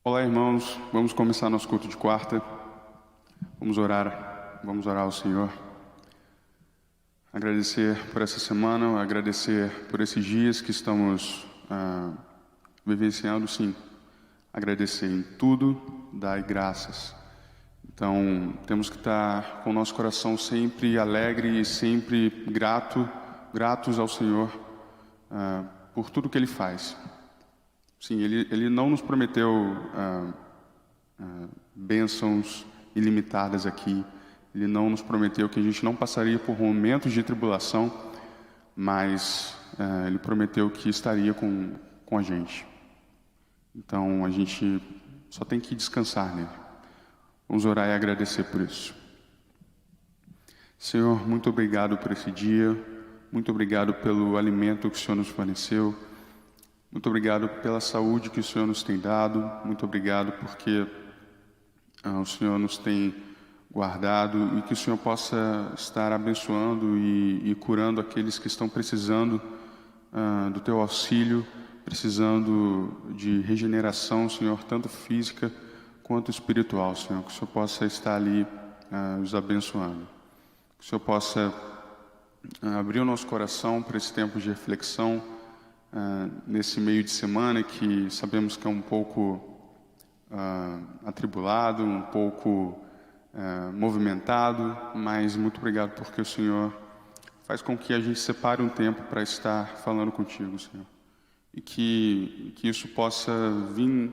Olá, irmãos. Vamos começar nosso culto de quarta. Vamos orar ao Senhor. Agradecer por essa semana, agradecer por esses dias que estamos vivenciando, sim. Agradecer em tudo, dar graças. Então, temos que estar com o nosso coração sempre alegre e sempre gratos ao Senhor por tudo que Ele faz. Sim, Ele não nos prometeu bênçãos ilimitadas aqui. Ele não nos prometeu que a gente não passaria por momentos de tribulação, mas Ele prometeu que estaria com a gente. Então, a gente só tem que descansar nele. Vamos orar e agradecer por isso. Senhor, muito obrigado por esse dia. Muito obrigado pelo alimento que o Senhor nos forneceu. Muito obrigado pela saúde que o Senhor nos tem dado. Muito obrigado porque o Senhor nos tem guardado e que o Senhor possa estar abençoando e curando aqueles que estão precisando do Teu auxílio, precisando de regeneração, Senhor, tanto física quanto espiritual, Senhor. Que o Senhor possa estar ali os abençoando. Que o Senhor possa abrir o nosso coração para esse tempo de reflexão, nesse meio de semana que sabemos que é um pouco atribulado, um pouco movimentado, mas muito obrigado porque o Senhor faz com que a gente separe um tempo para estar falando contigo, Senhor, e que isso possa vir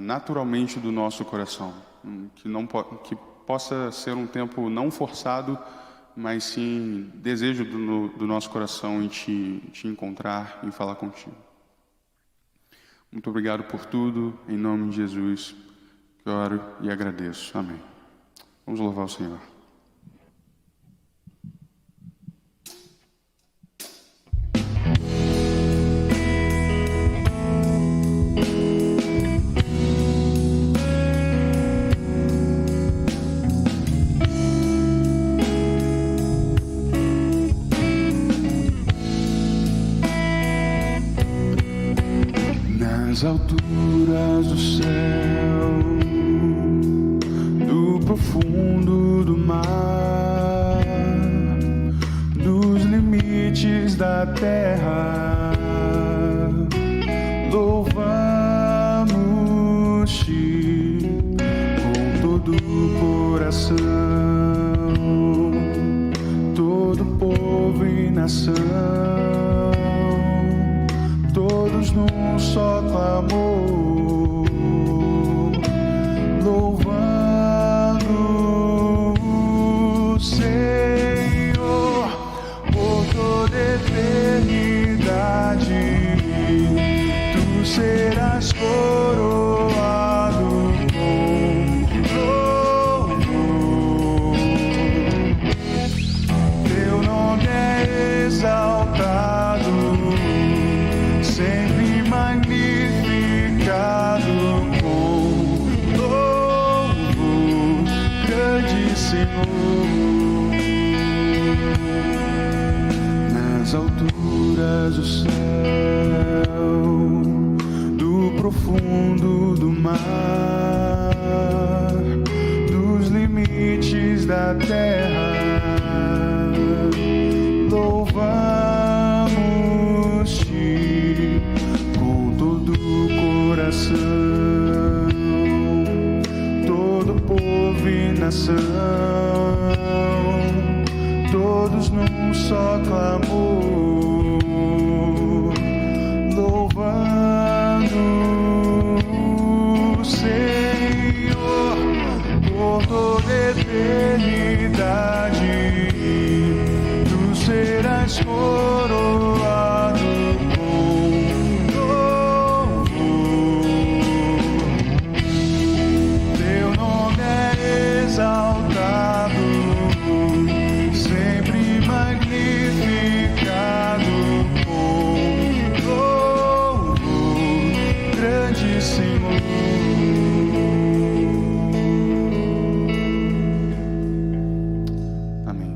naturalmente do nosso coração, que possa ser um tempo não forçado, mas sim desejo do nosso coração em te encontrar e falar contigo. Muito obrigado por tudo, em nome de Jesus, que oro e agradeço. Amém. Vamos louvar o Senhor. Nas alturas do céu, do profundo do mar, dos limites da terra, louvamos-te com todo o coração, todo povo e nação, todos num só clamor, louvando o Senhor por toda eternidade. Tu serás coroado com louvor. Teu nome é exaltado, sempre magnificado com louvor, grande Senhor. Nas alturas do céu, do profundo do mar, dos limites da terra, louvamos-te com todo o coração, todo povo e nação, todos num só clamor, louvando o Senhor por toda eternidade. Tu serás coroado com louvor. Teu nome é exaltado, sempre magnificado com louvor, grande Senhor. Amém.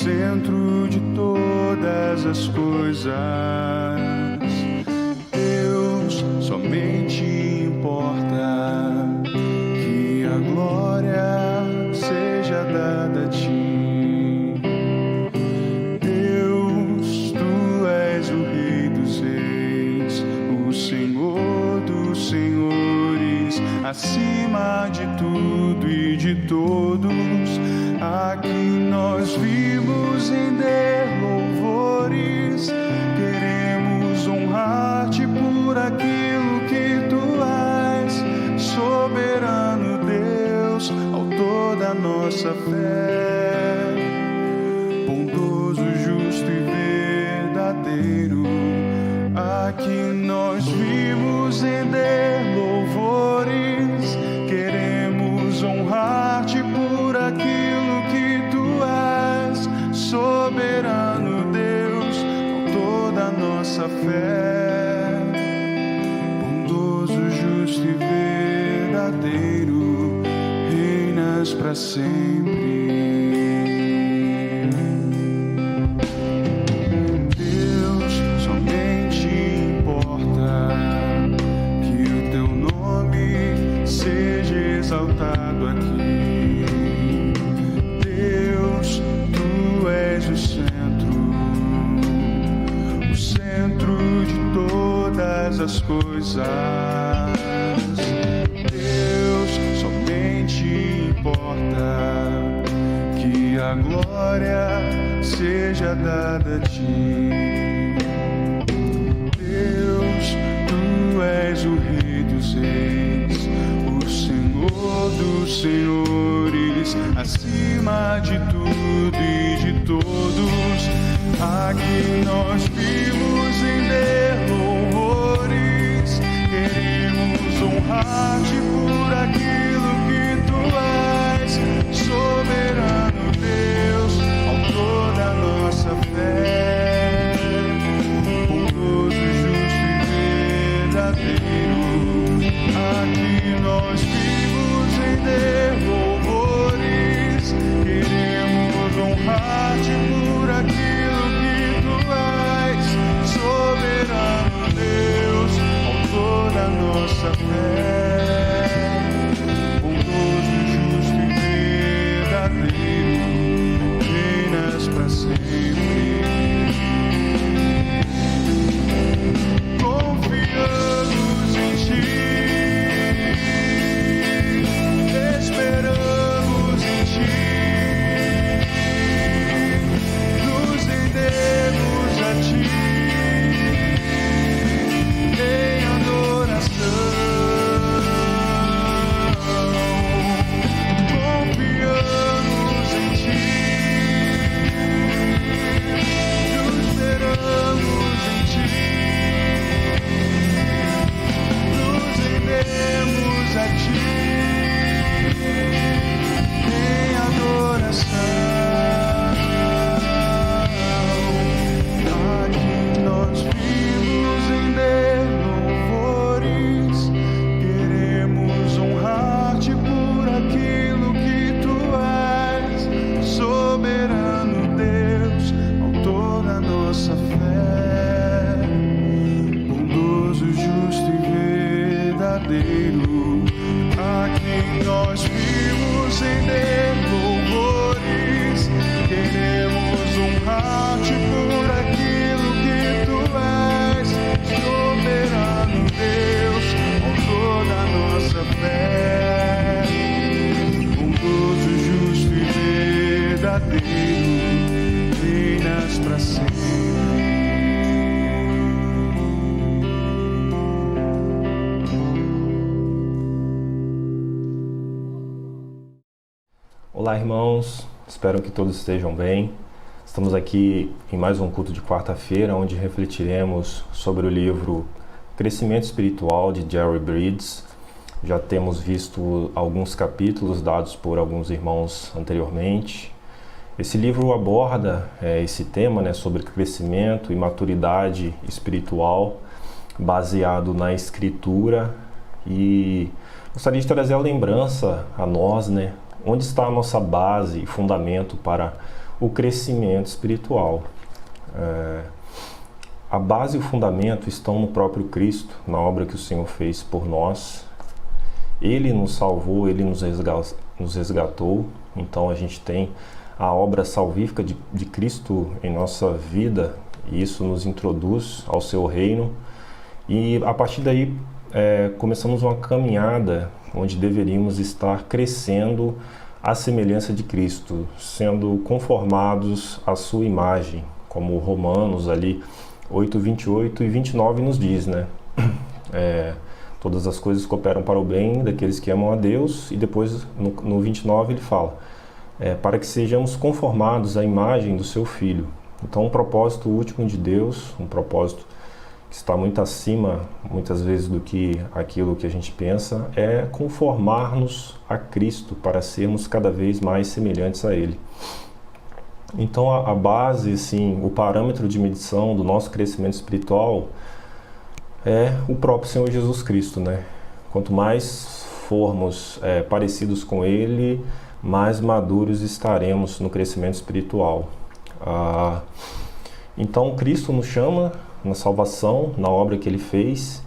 centro de todas as coisas. Deus, somente importa que a glória seja dada a ti. Deus, tu és o Rei dos Reis, o Senhor dos Senhores, acima de tudo e de todos. Aqui nós vimos render louvores, queremos honrar-te por aquilo que tu és, soberano Deus, autor da nossa fé, bondoso, justo e verdadeiro. Aqui nós vimos render louvores, queremos honrar-te por aquilo soberano Deus, autor da nossa fé, bondoso, justo e verdadeiro, reinas para sempre. Deus, somente importa que o teu nome seja exaltado aqui. O centro de todas as coisas. Deus, somente importa que a glória seja dada a ti. Deus, tu és o Rei dos Reis, o Senhor dos Senhores, acima de tudo e de todos. Aqui nós vimos render louvores, queremos honrar-te por aquilo que tu és, soberano Deus, autor da nossa fé, bondoso, justo e verdadeiro. Aqui nós vimos render louvores, queremos honrar-te por aquilo que tu és, soberano Deus, autor da nossa fé, bondoso, justo e verdadeiro, reinas para sempre. Confiamos em ti, esperamos em ti, nos rendemos a ti em adoração. Confiamos em ti, nos esperamos em ti, nos rendemos a ti em adoração. Aqui nós vimos render louvores, queremos honrar-te por aquilo que tu és, soberano Deus, autor da nossa fé, bondoso, justo e verdadeiro. Aqui nós vimos render louvores, queremos honrar-te por aquilo que tu és, soberano Deus, autor da nossa fé, bondoso, justo e verdadeiro, reinas para sempre. Olá, irmãos, espero que todos estejam bem. Estamos aqui em mais um culto de quarta-feira, onde refletiremos sobre o livro Crescimento Espiritual, de Jerry Bridges. Já temos visto alguns capítulos dados por alguns irmãos anteriormente. Esse livro aborda esse tema, sobre crescimento e maturidade espiritual, baseado na Escritura, e gostaria de trazer a lembrança a nós, onde está a nossa base e fundamento para o crescimento espiritual? A base e o fundamento estão no próprio Cristo, na obra que o Senhor fez por nós. Ele nos salvou, Ele nos resgatou. Então a gente tem a obra salvífica de Cristo em nossa vida, e isso nos introduz ao seu reino. E a partir daí começamos uma caminhada onde deveríamos estar crescendo à semelhança de Cristo, sendo conformados à sua imagem, como Romanos ali 8, 28 e 29 nos diz, né? Todas as coisas cooperam para o bem daqueles que amam a Deus, e depois no 29 ele fala, para que sejamos conformados à imagem do seu Filho. Então um propósito último de Deus, um propósito que está muito acima, muitas vezes, do que aquilo que a gente pensa, é conformar-nos a Cristo, para sermos cada vez mais semelhantes a Ele. Então a base, assim, o parâmetro de medição do nosso crescimento espiritual é o próprio Senhor Jesus Cristo, né? Quanto mais formos parecidos com Ele, mais maduros estaremos no crescimento espiritual. Então Cristo nos chama na salvação, na obra que Ele fez,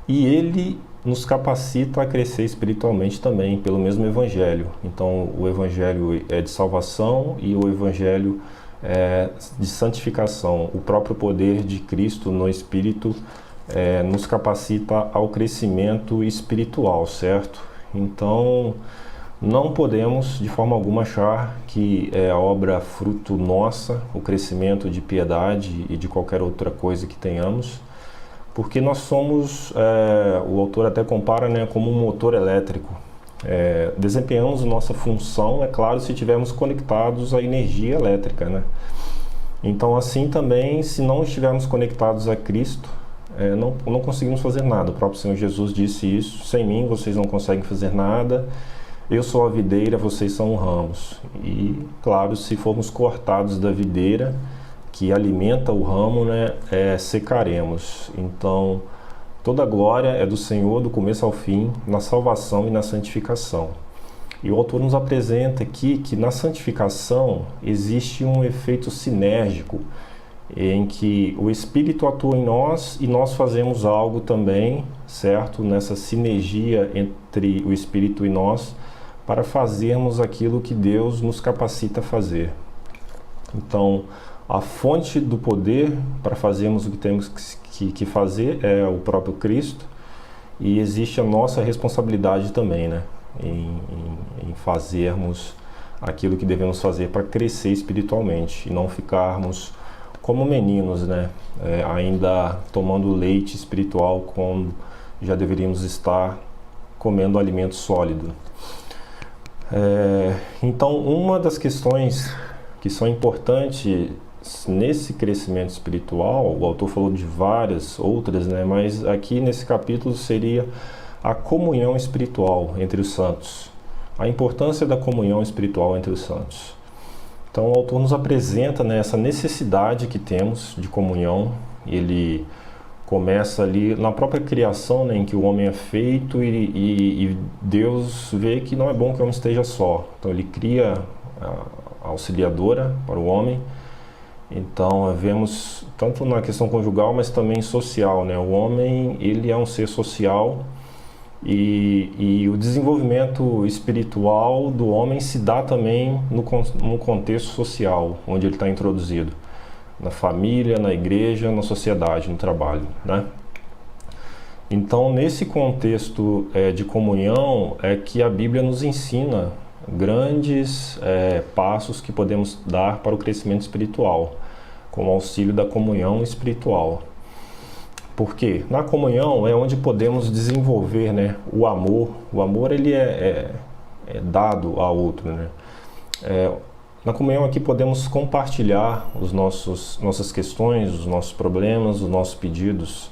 e Ele nos capacita a crescer espiritualmente também, pelo mesmo Evangelho. Então o Evangelho é de salvação e o Evangelho é de santificação. O próprio poder de Cristo no Espírito nos capacita ao crescimento espiritual, certo? Então não podemos de forma alguma achar que é a obra fruto nossa, o crescimento de piedade e de qualquer outra coisa que tenhamos, porque nós somos, o autor até compara, né, como um motor elétrico. Desempenhamos nossa função, é claro, se estivermos conectados à energia elétrica, né? Então assim também, se não estivermos conectados a Cristo, não conseguimos fazer nada. O próprio Senhor Jesus disse isso: sem mim vocês não conseguem fazer nada, eu sou a videira, vocês são ramos. E claro, se formos cortados da videira que alimenta o ramo, né, secaremos. Então toda a glória é do Senhor, do começo ao fim, na salvação e na santificação. E o autor nos apresenta aqui que na santificação existe um efeito sinérgico, em que o Espírito atua em nós e nós fazemos algo também, certo? Nessa sinergia entre o Espírito e nós, para fazermos aquilo que Deus nos capacita a fazer. Então, a fonte do poder para fazermos o que temos que fazer é o próprio Cristo, e existe a nossa responsabilidade também, né? Em fazermos aquilo que devemos fazer para crescer espiritualmente e não ficarmos como meninos, né? Ainda tomando leite espiritual, quando já deveríamos estar comendo alimento sólido. Então, uma das questões que são importantes nesse crescimento espiritual, o autor falou de várias outras, né? Mas aqui nesse capítulo seria a comunhão espiritual entre os santos, a importância da comunhão espiritual entre os santos. Então o autor nos apresenta, né, essa necessidade que temos de comunhão. Ele começa ali na própria criação, né, em que o homem é feito e Deus vê que não é bom que o homem esteja só. Então ele cria a auxiliadora para o homem. Então vemos tanto na questão conjugal, mas também social, né? O homem, ele é um ser social, e o desenvolvimento espiritual do homem se dá também no contexto social onde ele está introduzido, na família, na igreja, na sociedade, no trabalho, né? Então nesse contexto de comunhão é que a Bíblia nos ensina grandes passos que podemos dar para o crescimento espiritual, com o auxílio da comunhão espiritual. Porque na comunhão é onde podemos desenvolver, né, o amor. O amor, ele é dado ao outro, né? Na comunhão aqui podemos compartilhar nossas questões, os nossos problemas, os nossos pedidos.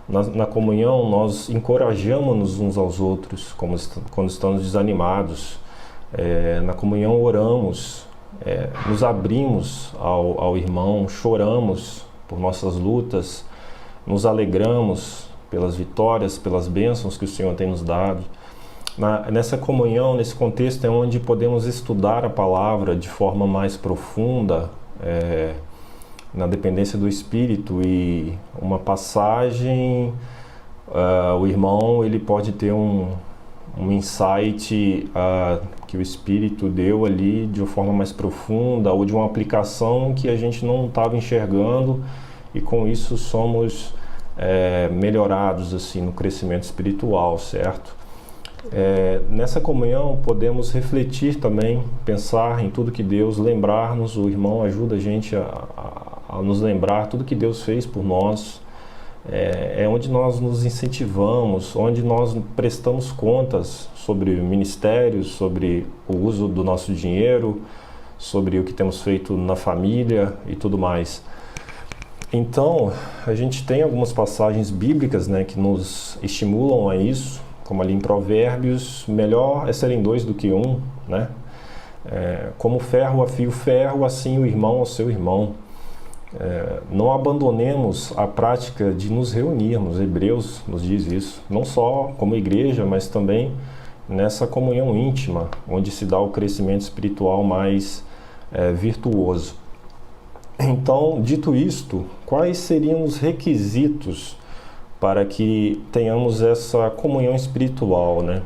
Na comunhão nós encorajamos-nos uns aos outros quando estamos desanimados. Na comunhão oramos, nos abrimos ao irmão, choramos por nossas lutas, nos alegramos pelas vitórias, pelas bênçãos que o Senhor tem nos dado. Nessa comunhão, nesse contexto, é onde podemos estudar a palavra de forma mais profunda, na dependência do Espírito. E uma passagem, o irmão ele pode ter um insight que o Espírito deu ali de uma forma mais profunda, ou de uma aplicação que a gente não estava enxergando, e com isso somos melhorados assim no crescimento espiritual, certo? Nessa comunhão podemos refletir também, pensar em tudo que Deus, lembrar-nos. O irmão ajuda a gente a nos lembrar tudo que Deus fez por nós. É onde nós nos incentivamos, onde nós prestamos contas sobre ministérios, sobre o uso do nosso dinheiro, sobre o que temos feito na família e tudo mais. Então, a gente tem algumas passagens bíblicas, né, que nos estimulam a isso, como ali em Provérbios: melhor é serem dois do que um, né? Como ferro afia o ferro, assim o irmão ao seu irmão. Não abandonemos a prática de nos reunirmos. Hebreus nos diz isso, não só como igreja, mas também nessa comunhão íntima, onde se dá o crescimento espiritual mais virtuoso. Então, dito isto, quais seriam os requisitos para que tenhamos essa comunhão espiritual, né?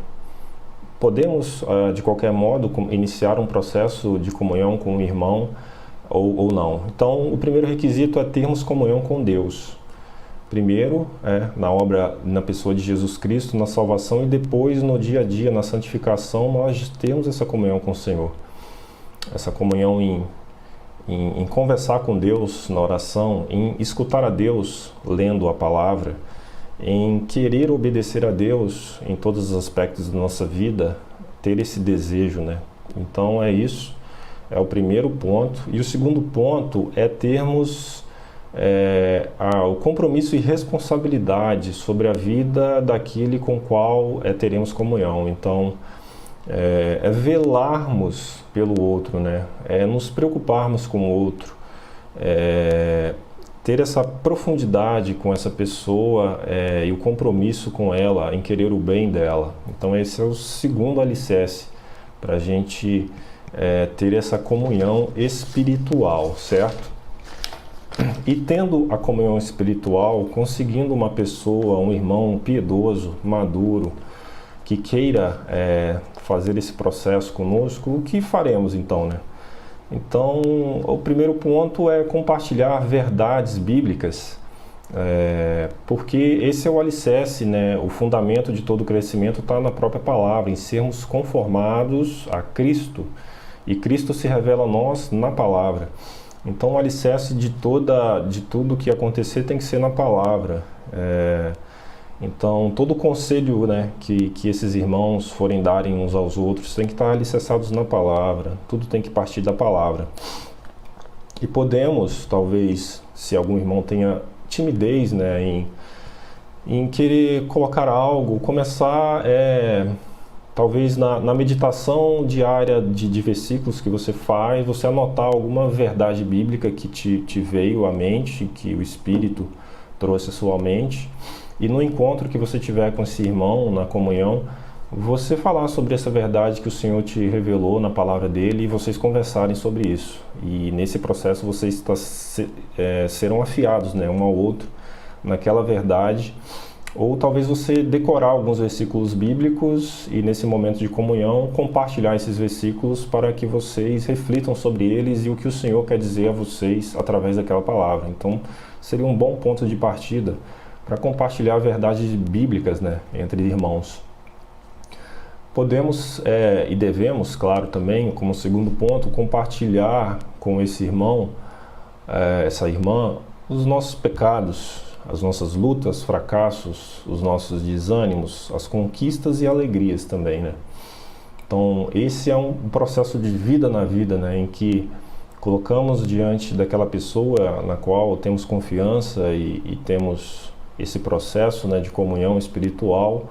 Podemos, de qualquer modo, iniciar um processo de comunhão com um irmão ou não. Então, o primeiro requisito é termos comunhão com Deus. Primeiro, na obra, na pessoa de Jesus Cristo, na salvação, e depois no dia a dia, na santificação, nós temos essa comunhão com o Senhor. Essa comunhão em conversar com Deus na oração, em escutar a Deus lendo a palavra, em querer obedecer a Deus em todos os aspectos da nossa vida, ter esse desejo, né? Então é isso, é o primeiro ponto. E o segundo ponto é termos o compromisso e responsabilidade sobre a vida daquele com o qual teremos comunhão. Então velarmos pelo outro, né? Nos preocuparmos com o outro, ter essa profundidade com essa pessoa e o compromisso com ela em querer o bem dela. Então esse é o segundo alicerce para a gente ter essa comunhão espiritual, certo? E tendo a comunhão espiritual, conseguindo uma pessoa, um irmão piedoso, maduro, que queira fazer esse processo conosco, o que faremos então, né? Então, o primeiro ponto é compartilhar verdades bíblicas, porque esse é o alicerce, né? O fundamento de todo o crescimento está na própria palavra, em sermos conformados a Cristo, e Cristo se revela a nós na palavra. Então, o alicerce de tudo que acontecer tem que ser na palavra. Então, todo o conselho, né, que esses irmãos forem darem uns aos outros tem que estar alicerçados na palavra. Tudo tem que partir da palavra. E podemos, talvez, se algum irmão tenha timidez, né, em querer colocar algo, começar, talvez na meditação diária de versículos que você faz, você anotar alguma verdade bíblica que te veio à mente, que o Espírito trouxe à sua mente. E no encontro que você tiver com esse irmão, na comunhão, você falar sobre essa verdade que o Senhor te revelou na palavra dele, e vocês conversarem sobre isso. E nesse processo vocês serão afiados, né, um ao outro naquela verdade. Ou talvez você decorar alguns versículos bíblicos e nesse momento de comunhão compartilhar esses versículos para que vocês reflitam sobre eles e o que o Senhor quer dizer a vocês através daquela palavra. Então seria um bom ponto de partida para compartilhar verdades bíblicas, né, entre irmãos. Podemos e devemos, claro, também, como segundo ponto, compartilhar com esse irmão, essa irmã, os nossos pecados, as nossas lutas, fracassos, os nossos desânimos, as conquistas e alegrias também, né? Então, esse é um processo de vida na vida, né, em que colocamos diante daquela pessoa na qual temos confiança e temos esse processo, né, de comunhão espiritual,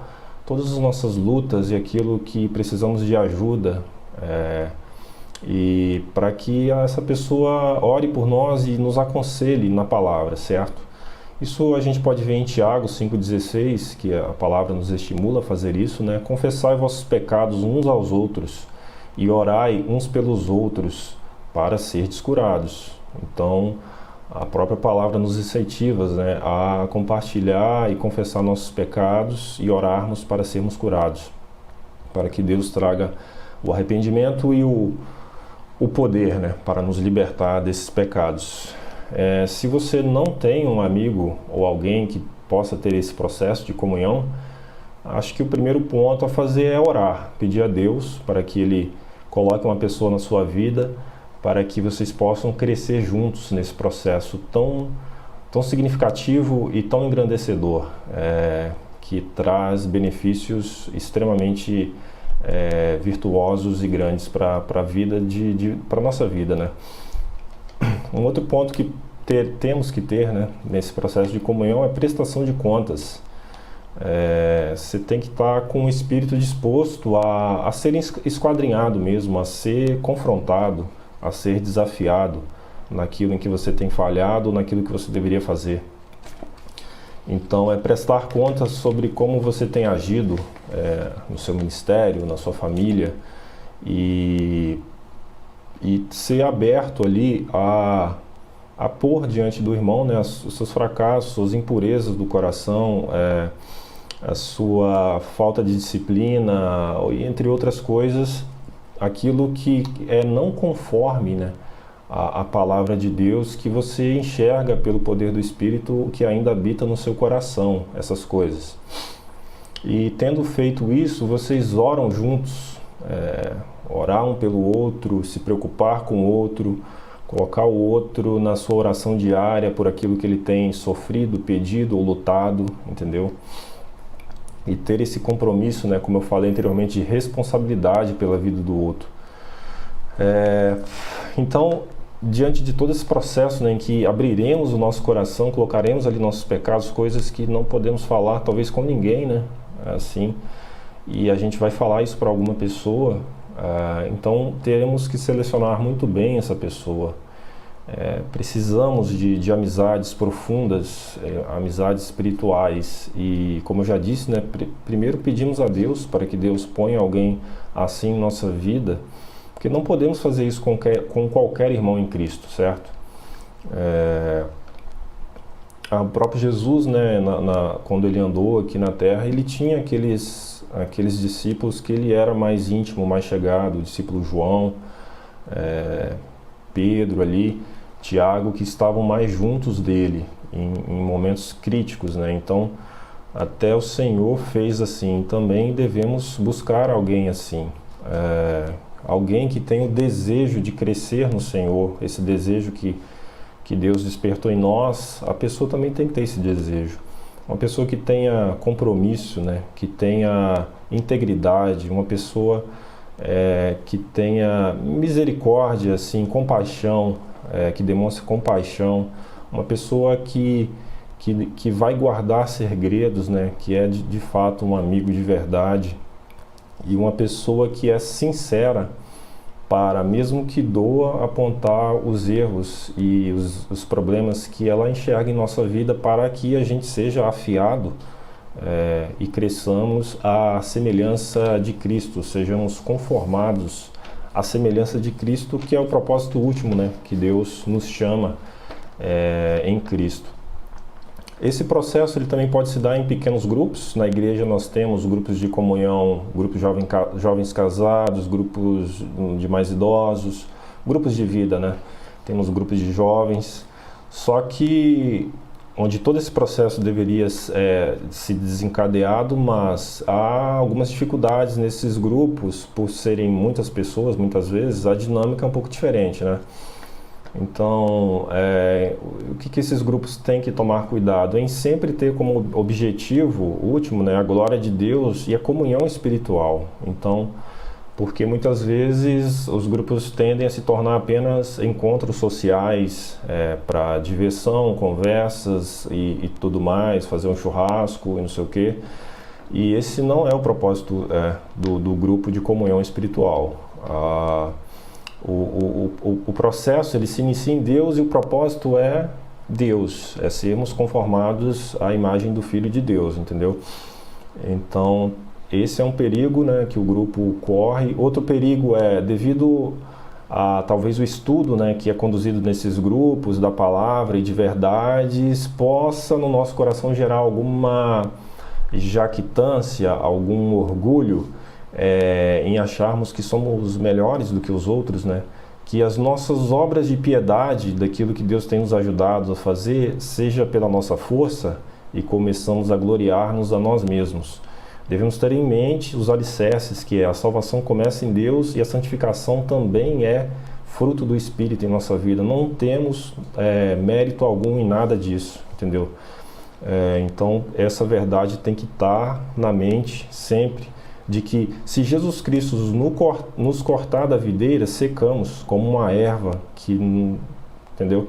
todas as nossas lutas e aquilo que precisamos de ajuda, e para que essa pessoa ore por nós e nos aconselhe na palavra, certo? Isso a gente pode ver em Tiago 5,16, que a palavra nos estimula a fazer isso, né? Confessai vossos pecados uns aos outros e orai uns pelos outros para serdes curados. Então, a própria palavra nos incentiva, né, a compartilhar e confessar nossos pecados e orarmos para sermos curados, para que Deus traga o arrependimento e o poder, né, para nos libertar desses pecados. Se você não tem um amigo ou alguém que possa ter esse processo de comunhão, acho que o primeiro ponto a fazer é orar, pedir a Deus para que Ele coloque uma pessoa na sua vida, para que vocês possam crescer juntos nesse processo tão significativo e tão engrandecedor, que traz benefícios extremamente virtuosos e grandes para a vida, para a nossa vida, né? Um outro ponto que temos que ter, né, nesse processo de comunhão é prestação de contas. Você tem que estar com o espírito disposto a ser esquadrinhado mesmo, a ser confrontado, a ser desafiado naquilo em que você tem falhado, naquilo que você deveria fazer. Então, é prestar contas sobre como você tem agido no seu ministério, na sua família, e ser aberto ali a pôr diante do irmão, né, os seus fracassos, suas impurezas do coração, a sua falta de disciplina, entre outras coisas, aquilo que é não conforme, né, a palavra de Deus, que você enxerga pelo poder do Espírito que ainda habita no seu coração, essas coisas. E tendo feito isso, vocês oram juntos, orar um pelo outro, se preocupar com o outro, colocar o outro na sua oração diária por aquilo que ele tem sofrido, pedido ou lutado, entendeu? E ter esse compromisso, né, como eu falei anteriormente, de responsabilidade pela vida do outro. Então, diante de todo esse processo, né, em que abriremos o nosso coração, colocaremos ali nossos pecados, coisas que não podemos falar, talvez com ninguém, né, assim, e a gente vai falar isso para alguma pessoa, então teremos que selecionar muito bem essa pessoa. Precisamos de amizades profundas, amizades espirituais, e como eu já disse, né, primeiro pedimos a Deus para que Deus ponha alguém assim em nossa vida, porque não podemos fazer isso com qualquer irmão em Cristo, certo? O próprio Jesus, né, quando ele andou aqui na terra, ele tinha aqueles discípulos que ele era mais íntimo, mais chegado, o discípulo João, Pedro ali, Tiago, que estavam mais juntos dele em momentos críticos, né? Então, até o Senhor fez assim. Também devemos buscar alguém assim, alguém que tenha o desejo de crescer no Senhor, esse desejo que Deus despertou em nós. A pessoa também tem que ter esse desejo. Uma pessoa que tenha compromisso, né? Que tenha integridade, uma pessoa que tenha misericórdia, assim, compaixão, que demonstre compaixão, uma pessoa que vai guardar segredos, né? Que é de fato um amigo de verdade, e uma pessoa que é sincera para, mesmo que doa, apontar os erros e os problemas que ela enxerga em nossa vida, para que a gente seja afiado e cresçamos à semelhança de Cristo, sejamos conformados à semelhança de Cristo, que é o propósito último, né, que Deus nos chama em Cristo. Esse processo ele também pode se dar em pequenos grupos. Na igreja nós temos grupos de comunhão, grupos de jovens casados, grupos de mais idosos, grupos de vida, né? Temos grupos de jovens, só que onde todo esse processo deveria se desencadeado, mas há algumas dificuldades nesses grupos, por serem muitas pessoas, muitas vezes, a dinâmica é um pouco diferente, né? Então, o que esses grupos têm que tomar cuidado? Em sempre ter como objetivo último, né, a glória de Deus e a comunhão espiritual. Então, porque muitas vezes os grupos tendem a se tornar apenas encontros sociais para diversão, conversas e tudo mais, fazer um churrasco e não sei o quê. E esse não é o propósito do grupo de comunhão espiritual. O processo ele se inicia em Deus, e o propósito é Deus, é sermos conformados à imagem do Filho de Deus, entendeu? Então, esse é um perigo, né, que o grupo corre. Outro perigo é devido a talvez o estudo, né, que é conduzido nesses grupos da palavra e de verdades, possa no nosso coração gerar alguma jactância, algum orgulho em acharmos que somos melhores do que os outros, né? Que as nossas obras de piedade, daquilo que Deus tem nos ajudado a fazer, seja pela nossa força e começamos a gloriar-nos a nós mesmos. Devemos ter em mente os alicerces, que a salvação começa em Deus e a santificação também é fruto do Espírito em nossa vida. Não temos mérito algum em nada disso, entendeu? Então, essa verdade tem que estar na mente sempre, de que se Jesus Cristo nos cortar da videira, secamos como uma erva, entendeu?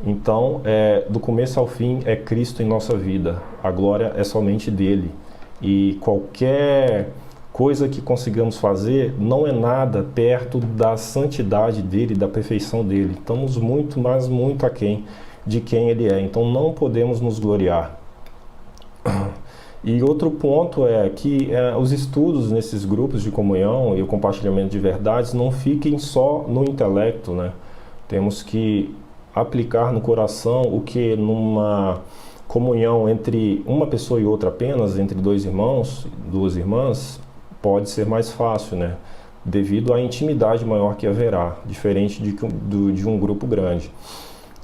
Então, do começo ao fim é Cristo em nossa vida, a glória é somente dele. E qualquer coisa que consigamos fazer não é nada perto da santidade dele, da perfeição dele. Estamos muito, mas muito aquém de quem ele é. Então não podemos nos gloriar. E outro ponto é que os estudos nesses grupos de comunhão e o compartilhamento de verdades não fiquem só no intelecto, né? Temos que aplicar no coração o que numa comunhão entre uma pessoa e outra apenas, entre dois irmãos, duas irmãs, pode ser mais fácil, né? Devido à intimidade maior que haverá, diferente de um grupo grande.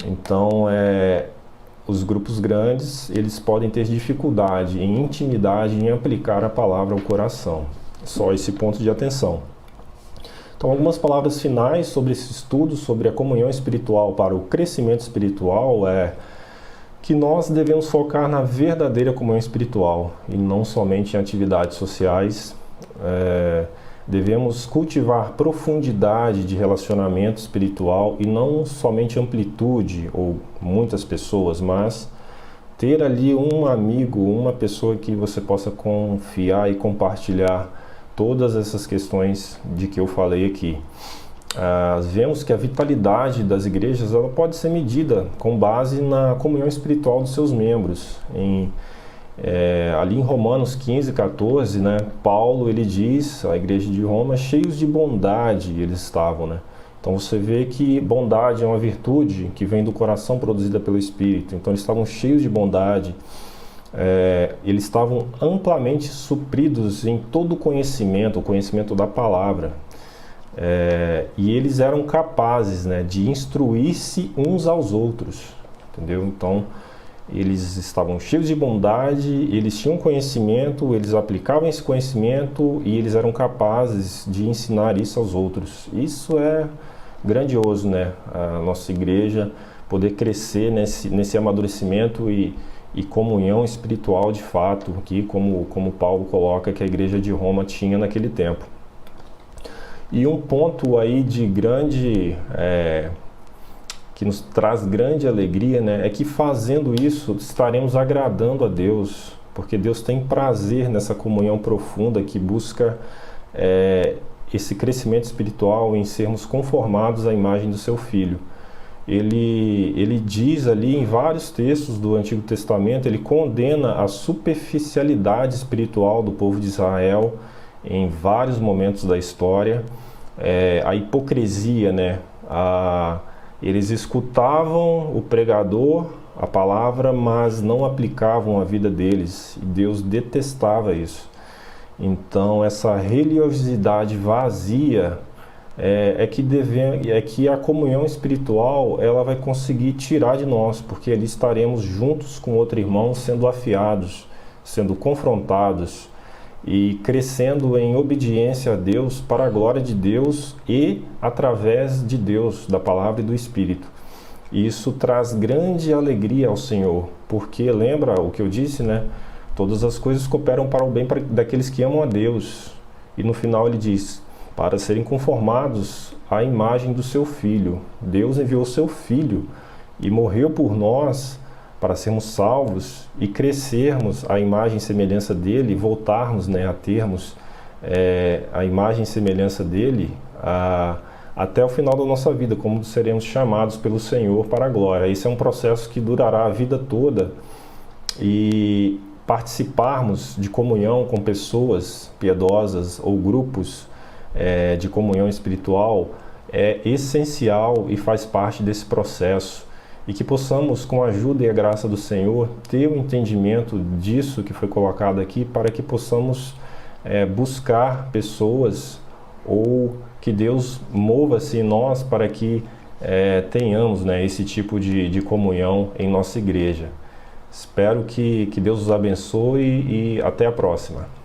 Então, os grupos grandes, eles podem ter dificuldade em intimidade, em aplicar a palavra ao coração. Só esse ponto de atenção. Então, algumas palavras finais sobre esse estudo, sobre a comunhão espiritual para o crescimento espiritual que nós devemos focar na verdadeira comunhão espiritual e não somente em atividades sociais. Devemos cultivar profundidade de relacionamento espiritual e não somente amplitude ou muitas pessoas, mas ter ali um amigo, uma pessoa que você possa confiar e compartilhar todas essas questões de que eu falei aqui. Vemos que a vitalidade das igrejas ela pode ser medida com base na comunhão espiritual dos seus membros. Ali em Romanos 15, 14, né, Paulo ele diz, a igreja de Roma, cheios de bondade eles estavam, né? Então você vê que bondade é uma virtude que vem do coração produzida pelo Espírito. Então eles estavam cheios de bondade, eles estavam amplamente supridos em todo o conhecimento da palavra. E eles eram capazes, né, de instruir-se uns aos outros, entendeu? Então eles estavam cheios de bondade, eles tinham conhecimento, eles aplicavam esse conhecimento e eles eram capazes de ensinar isso aos outros. Isso é grandioso, né? A nossa igreja poder crescer nesse amadurecimento e comunhão espiritual de fato, aqui como Paulo coloca que a igreja de Roma tinha naquele tempo. E um ponto aí de grande, que nos traz grande alegria, né, é que fazendo isso estaremos agradando a Deus, porque Deus tem prazer nessa comunhão profunda que busca esse crescimento espiritual em sermos conformados à imagem do seu Filho. Ele diz ali em vários textos do Antigo Testamento, ele condena a superficialidade espiritual do povo de Israel em vários momentos da história, a hipocrisia, né? Eles escutavam o pregador, a palavra, mas não aplicavam a vida deles, e Deus detestava isso. Então essa religiosidade vazia é que a comunhão espiritual ela vai conseguir tirar de nós, porque ali estaremos juntos com outro irmão, sendo afiados, sendo confrontados e crescendo em obediência a Deus para a glória de Deus e através de Deus, da palavra e do Espírito. Isso traz grande alegria ao Senhor, porque lembra o que eu disse, né? Todas as coisas cooperam para o bem daqueles que amam a Deus. E no final ele diz, para serem conformados à imagem do seu Filho. Deus enviou o seu Filho e morreu por nós para sermos salvos e crescermos à imagem e semelhança dele, voltarmos, né, a termos a imagem e semelhança dele, até o final da nossa vida, como seremos chamados pelo Senhor para a glória. Isso é um processo que durará a vida toda, e participarmos de comunhão com pessoas piedosas ou grupos de comunhão espiritual é essencial e faz parte desse processo, e que possamos, com a ajuda e a graça do Senhor, ter o entendimento disso que foi colocado aqui, para que possamos buscar pessoas, ou que Deus mova-se em nós para que tenhamos, esse tipo de comunhão em nossa igreja. Espero que Deus os abençoe e até a próxima.